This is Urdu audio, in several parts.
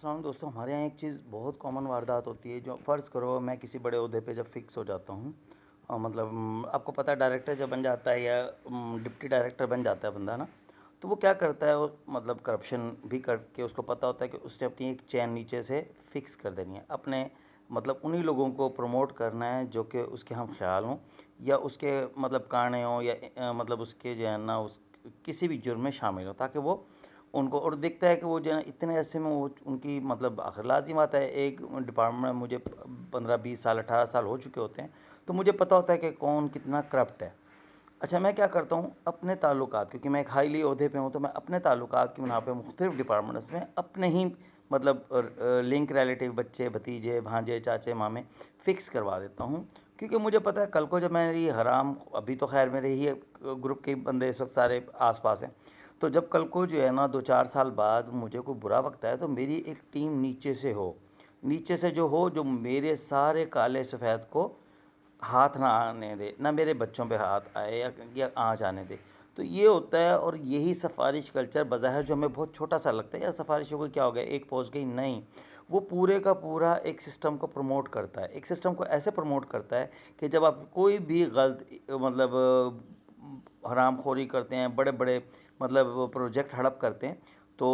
السلام دوستوں، ہمارے یہاں ایک چیز بہت کامن واردات ہوتی ہے. جو فرض کرو میں کسی بڑے عہدے پہ جب فکس ہو جاتا ہوں، اور مطلب آپ کو پتہ ہے ڈائریکٹر جب بن جاتا ہے یا ڈپٹی ڈائریکٹر بن جاتا ہے بندہ نا، تو وہ کیا کرتا ہے، وہ مطلب کرپشن بھی کر کے اس کو پتہ ہوتا ہے کہ اس نے اپنی ایک چین نیچے سے فکس کر دینی ہے. اپنے مطلب انہی لوگوں کو پروموٹ کرنا ہے جو کہ اس کے ہم خیال ہوں یا اس کے مطلب کانے ہوں یا مطلب اس کے جو ہے نا اس کسی بھی جرم میں شامل ہو، تاکہ وہ ان کو اور دکھتا ہے کہ وہ جو ہے اتنے عرصے میں وہ ان کی مطلب آخر لازم آتا ہے. ایک ڈپارٹمنٹ میں مجھے 15 20 سال 18 سال ہو چکے ہوتے ہیں، تو مجھے پتہ ہوتا ہے کہ کون کتنا کرپٹ ہے. اچھا، میں کیا کرتا ہوں اپنے تعلقات، کیونکہ میں ایک ہائیلی عہدے پہ ہوں، تو میں اپنے تعلقات کی بنا پہ مختلف ڈپارٹمنٹس میں اپنے ہی مطلب لنک ریلیٹیو بچے بھتیجے بھانجے چاچے مامے فکس کروا دیتا ہوں. کیونکہ مجھے پتہ ہے کل کو جب میری حرام، ابھی تو خیر میرے ہی گروپ کے بندے اس وقت سارے آس پاس ہیں، تو جب کل کو جو ہے نا 2 4 سال بعد مجھے کوئی برا وقت آئے، تو میری ایک ٹیم نیچے سے ہو، نیچے سے جو ہو، جو میرے سارے کالے سفید کو ہاتھ نہ آنے دے، نہ میرے بچوں پہ ہاتھ آئے یا آنچ آنے دے. تو یہ ہوتا ہے. اور یہی سفارش کلچر بظاہر جو ہمیں بہت چھوٹا سا لگتا ہے، یا سفارش ہو گئی کیا ہو گیا، ایک پوسٹ گئی، نہیں، وہ پورے کا پورا ایک سسٹم کو پروموٹ کرتا ہے. ایک سسٹم کو ایسے پروموٹ کرتا ہے کہ جب آپ کوئی بھی غلط مطلب حرام خوری کرتے ہیں، بڑے بڑے مطلب پروجیکٹ ہڑپ کرتے ہیں، تو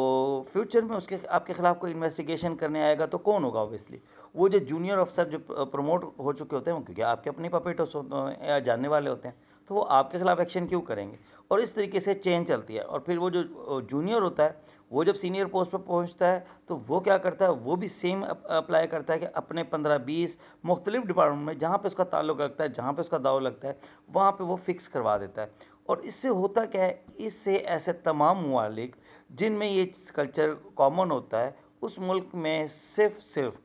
فیوچر میں اس کے آپ کے خلاف کوئی انویسٹیگیشن کرنے آئے گا تو کون ہوگا؟ اوبیسلی وہ جو جونیئر افسر جو پروموٹ ہو چکے ہوتے ہیں، کیونکہ آپ کے اپنے پپیٹس یا جاننے والے ہوتے ہیں، تو وہ آپ کے خلاف ایکشن کیوں کریں گے؟ اور اس طریقے سے چین چلتی ہے. اور پھر وہ جو جونیئر ہوتا ہے، وہ جب سینئر پوسٹ پہ پہنچتا ہے، تو وہ کیا کرتا ہے، وہ بھی سیم اپلائی کرتا ہے کہ اپنے 15 20 مختلف ڈپارٹمنٹ میں جہاں پہ اس کا تعلق لگتا ہے، جہاں پہ اس کا داؤ لگتا ہے، وہاں پہ وہ فکس کروا دیتا ہے. اور اس سے ہوتا کیا ہے، اس سے ایسے تمام ممالک جن میں یہ کلچر کامن ہوتا ہے، اس ملک میں صرف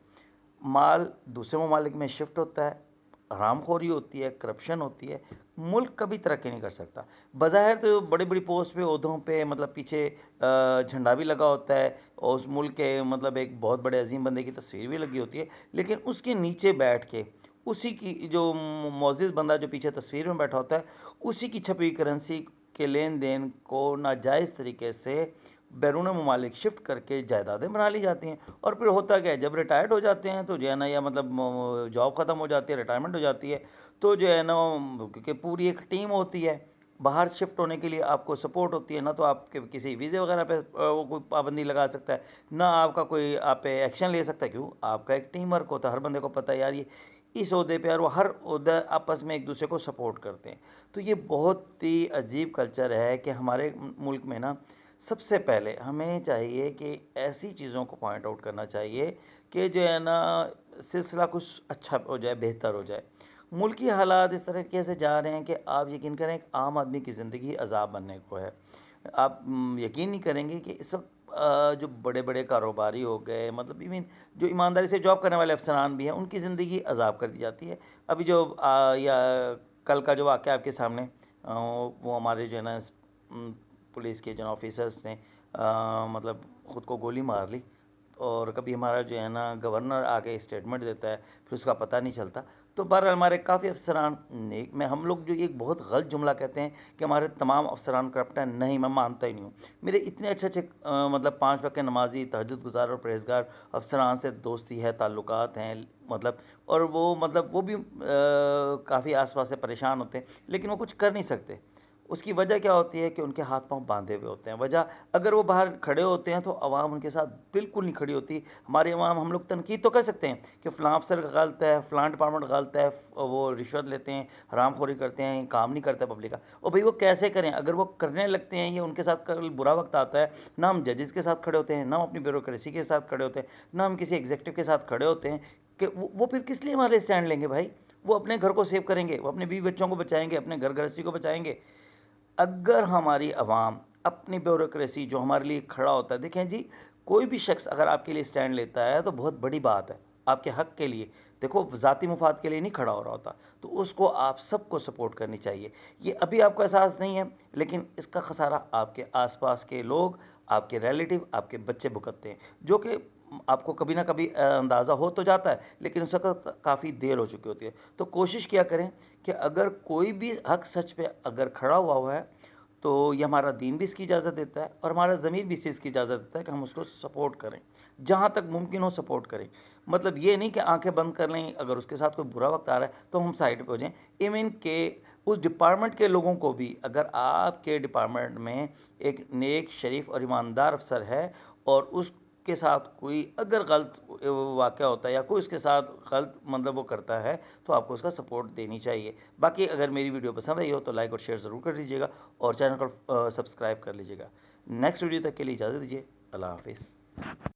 مال دوسرے ممالک میں شفٹ ہوتا ہے، حرام خوری ہوتی ہے، کرپشن ہوتی ہے، ملک کبھی ترقی نہیں کر سکتا. بظاہر تو بڑی بڑی پوسٹ پہ عہدوں پہ مطلب پیچھے جھنڈا بھی لگا ہوتا ہے، اور اس ملک کے مطلب ایک بہت بڑے عظیم بندے کی تصویر بھی لگی ہوتی ہے، لیکن اس کے نیچے بیٹھ کے اسی کی جو معزز بندہ جو پیچھے تصویر میں بیٹھا ہوتا ہے، اسی کی چھپی کرنسی کے لین دین کو ناجائز طریقے سے بیرون ممالک شفٹ کر کے جائیدادیں بنا لی جاتی ہیں. اور پھر ہوتا کیا ہے، جب ریٹائرڈ ہو جاتے ہیں تو جو ہے نا، یا مطلب جاب ختم ہو جاتی ہے، ریٹائرمنٹ ہو جاتی ہے، تو جو ہے نا، کیونکہ پوری ایک ٹیم ہوتی ہے باہر شفٹ ہونے کے لیے، آپ کو سپورٹ ہوتی ہے، نہ تو آپ کے کسی ویزے وغیرہ پہ وہ کوئی پابندی لگا سکتا ہے، نہ آپ کا کوئی آپ پہ ایکشن لے سکتا ہے. کیوں؟ آپ کا ایک ٹیم ورک ہوتا ہے، ہر بندے کو پتہ ہے یار یہ اس عہدے پہ، اور وہ ہر عہدہ آپس میں ایک دوسرے کو سپورٹ کرتے ہیں. تو یہ بہت ہی عجیب کلچر ہے کہ ہمارے ملک میں نا، سب سے پہلے ہمیں چاہیے کہ ایسی چیزوں کو پوائنٹ آؤٹ کرنا چاہیے کہ جو ہے نا سلسلہ کچھ اچھا ہو جائے، بہتر ہو جائے. ملکی حالات اس طریقے سے جا رہے ہیں کہ آپ یقین کریں ایک عام آدمی کی زندگی عذاب بننے کو ہے. آپ یقین نہیں کریں گے کہ اس وقت جو بڑے بڑے کاروباری ہو گئے، مطلب ایون جو ایمانداری سے جاب کرنے والے افسران بھی ہیں، ان کی زندگی عذاب کر دی جاتی ہے. ابھی جو یا کل کا جو واقعہ آپ کے سامنے، وہ ہمارے جو ہے نا پولیس کے جو آفیسرس نے مطلب خود کو گولی مار لی، اور کبھی ہمارا جو ہے نا گورنر آ کے اسٹیٹمنٹ دیتا ہے، پھر اس کا پتہ نہیں چلتا. تو بہرحال ہمارے کافی افسران نیک، میں ہم لوگ جو ایک بہت غلط جملہ کہتے ہیں کہ ہمارے تمام افسران کرپٹ ہیں، نہیں، میں مانتا ہی نہیں ہوں. میرے اتنے اچھے اچھے مطلب 5 وقت نمازی، تہجد گزار اور پرہیزگار افسران سے دوستی ہے، تعلقات ہیں مطلب، اور وہ بھی کافی آس پاس سے پریشان ہوتے ہیں، لیکن وہ کچھ کر نہیں سکتے. اس کی وجہ کیا ہوتی ہے کہ ان کے ہاتھ پاؤں باندھے ہوئے ہوتے ہیں. وجہ، اگر وہ باہر کھڑے ہوتے ہیں تو عوام ان کے ساتھ بالکل نہیں کھڑی ہوتی. ہماری عوام، ہم لوگ تنقید تو کر سکتے ہیں کہ فلاں افسر غلط ہے، فلاں ڈپارٹمنٹ غلط ہے، وہ رشوت لیتے ہیں، حرام خوری کرتے ہیں، کام نہیں کرتا پبلک کا. اور بھئی وہ کیسے کریں؟ اگر وہ کرنے لگتے ہیں یا ان کے ساتھ کل برا وقت آتا ہے، نہ ہم ججز کے ساتھ کھڑے ہوتے ہیں، نہ ہم اپنی بیوروکریسی کے ساتھ کھڑے ہوتے ہیں، نہ ہم کسی ایگزیکٹو کے ساتھ کھڑے ہوتے ہیں کہ وہ پھر کس لیے ہمارے اسٹینڈ لیں گے بھائی؟ وہ اپنے گھر کو سیو کریں گے، وہ اپنے بیوی بچوں کو بچائیں گے، اپنے گھر گرہستی کو بچائیں گے. اگر ہماری عوام اپنی بیوروکریسی جو ہمارے لیے کھڑا ہوتا ہے، دیکھیں جی، کوئی بھی شخص اگر آپ کے لیے اسٹینڈ لیتا ہے تو بہت بڑی بات ہے آپ کے حق کے لیے. دیکھو، ذاتی مفاد کے لیے نہیں کھڑا ہو رہا ہوتا، تو اس کو آپ سب کو سپورٹ کرنی چاہیے. یہ ابھی آپ کو احساس نہیں ہے، لیکن اس کا خسارہ آپ کے آس پاس کے لوگ، آپ کے ریلیٹیو، آپ کے بچے بھگتتے ہیں، جو کہ آپ کو کبھی نہ کبھی اندازہ ہو تو جاتا ہے، لیکن اس وقت کافی دیر ہو چکی ہوتی ہے. تو کوشش کیا کریں کہ اگر کوئی بھی حق سچ پہ اگر کھڑا ہوا ہے، تو یہ ہمارا دین بھی اس کی اجازت دیتا ہے، اور ہمارا ضمیر بھی اس چیز کی اجازت دیتا ہے کہ ہم اس کو سپورٹ کریں. جہاں تک ممکن ہو سپورٹ کریں. مطلب یہ نہیں کہ آنکھیں بند کر لیں، اگر اس کے ساتھ کوئی برا وقت آ رہا ہے تو ہم سائڈ پہ ہو جائیں. ایون کہ اس ڈپارٹمنٹ کے لوگوں کو بھی، اگر آپ کے ڈپارٹمنٹ میں ایک نیک، شریف اور ایماندار افسر ہے اور اس کے ساتھ کوئی اگر غلط واقعہ ہوتا ہے یا کوئی اس کے ساتھ غلط مطلب وہ کرتا ہے، تو آپ کو اس کا سپورٹ دینی چاہیے. باقی اگر میری ویڈیو پسند آئی ہو تو لائک اور شیئر ضرور کر لیجیے گا، اور چینل کو سبسکرائب کر لیجیے گا. نیکسٹ ویڈیو تک کے لیے اجازت دیجیے. اللہ حافظ.